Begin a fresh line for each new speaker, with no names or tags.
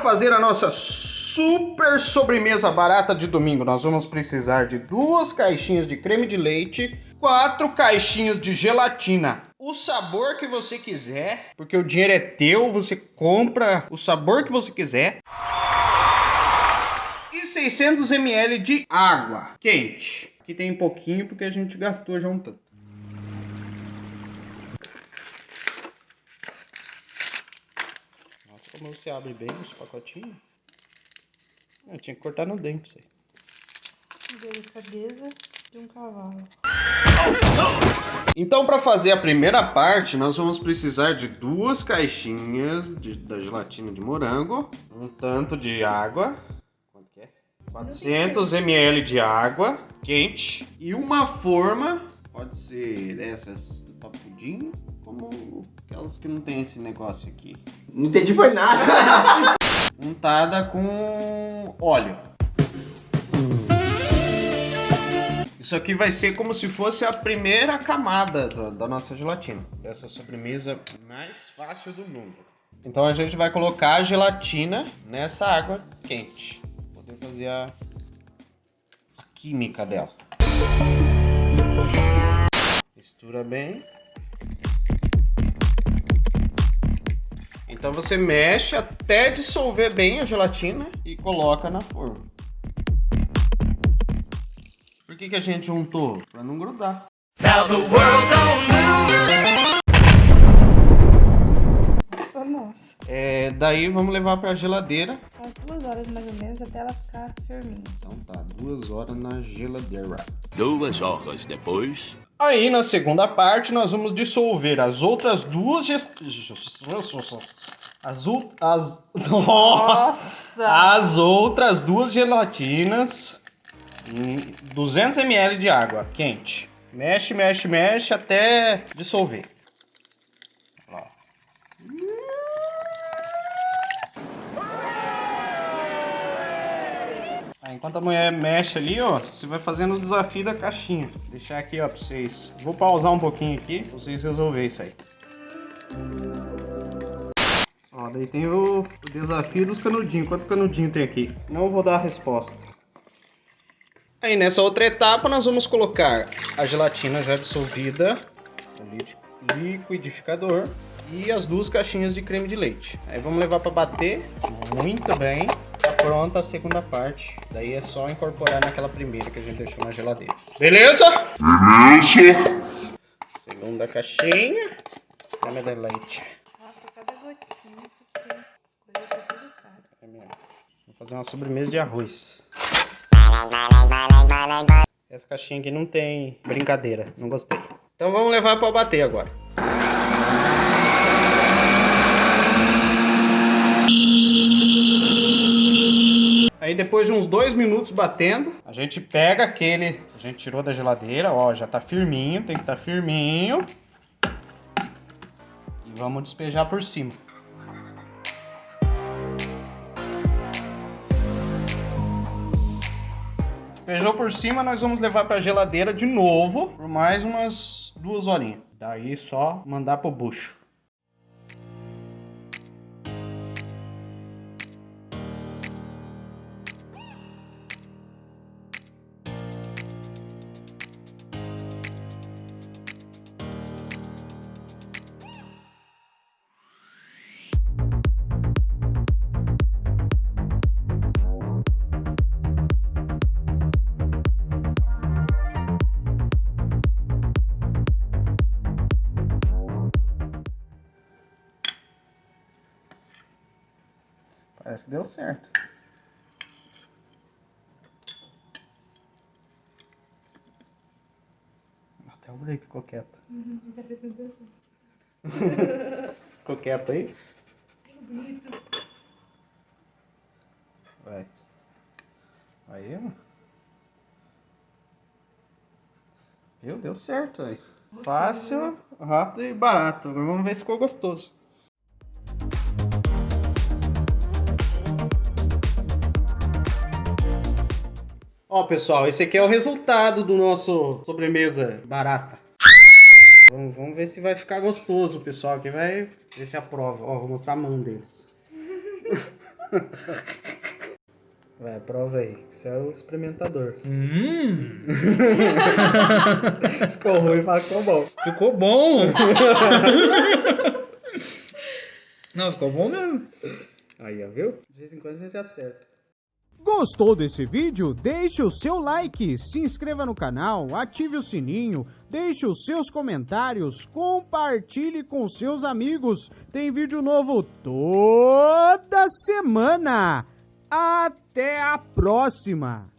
fazer a nossa super sobremesa barata de domingo, nós vamos precisar de 2 caixinhas de creme de leite, 4 caixinhas de gelatina. O sabor que você quiser, porque o dinheiro é teu, você compra o sabor que você quiser. E 600 ml de água quente. Aqui tem um pouquinho porque a gente gastou já um tanto. Nossa, como você abre bem os pacotinhos. Eu tinha que cortar no dente isso aí.
Delicadeza de um cavalo.
Então, para fazer a primeira parte, nós vamos precisar de 2 caixinhas da gelatina de morango, um tanto de água, quanto que é? 400 ml de água quente e uma forma, pode ser dessas do Top Pudim, como aquelas que não tem esse negócio aqui.
Não entendi foi nada.
Untada com óleo. Isso aqui vai ser como se fosse a primeira camada da nossa gelatina. Essa sobremesa mais fácil do mundo. Então a gente vai colocar a gelatina nessa água quente. Vou poder fazer a química dela. Mistura bem. Então você mexe até dissolver bem a gelatina e coloca na forma. Por que a gente juntou? Pra não grudar.
Nossa.
Daí vamos levar pra geladeira.
Faz 2 horas mais ou menos até ela ficar firminha.
Então tá, 2 horas na geladeira.
2 horas depois.
Aí na segunda parte nós vamos dissolver as outras 2 as outras 2 gelatinas em 200 ml de água quente. Mexe, mexe, mexe até dissolver. Ó. Enquanto a mulher mexe ali, ó, você vai fazendo o desafio da caixinha. Vou deixar aqui, ó, pra vocês. Vou pausar um pouquinho aqui pra vocês resolverem isso aí. Ó, daí tem o desafio dos canudinhos. Quanto canudinho tem aqui? Não vou dar a resposta. Aí nessa outra etapa nós vamos colocar a gelatina já dissolvida no liquidificador e as 2 caixinhas de creme de leite. Aí vamos levar para bater muito bem. Tá pronta a segunda parte. Daí é só incorporar naquela primeira que a gente deixou na geladeira. Beleza? Beleza. Segunda caixinha. Creme de leite.
Nossa, cada gotinha, porque as coisas são tudo caro.
É mesmo. Vou fazer uma sobremesa de arroz. Essa caixinha aqui não tem brincadeira, não gostei. Então vamos levar para bater agora. Aí depois de uns 2 minutos batendo, a gente pega aquele, a gente tirou da geladeira, ó, já tá firminho, tem que estar firminho. E vamos despejar por cima. Despejou por cima, nós vamos levar para a geladeira de novo por mais umas 2 horinhas. Daí só mandar pro bucho. Parece que deu certo. Até o break ficou quieto. Ficou quieto aí? Vai. Aí, ó. Viu? Deu certo aí. Fácil, rápido e barato. Agora vamos ver se ficou gostoso. Ó, pessoal, esse aqui é o resultado do nosso sobremesa barata. Vamos ver se vai ficar gostoso, pessoal. Aqui vai ver se aprova. Ó, vou mostrar a mão deles. Vai, prova aí. Você é o experimentador. Ficou ruim e fala que ficou bom.
Ficou bom. Não, ficou bom mesmo.
Aí, ó, viu? De vez em quando a gente acerta.
Gostou desse vídeo? Deixe o seu like, se inscreva no canal, ative o sininho, deixe os seus comentários, compartilhe com seus amigos. Tem vídeo novo toda semana. Até a próxima!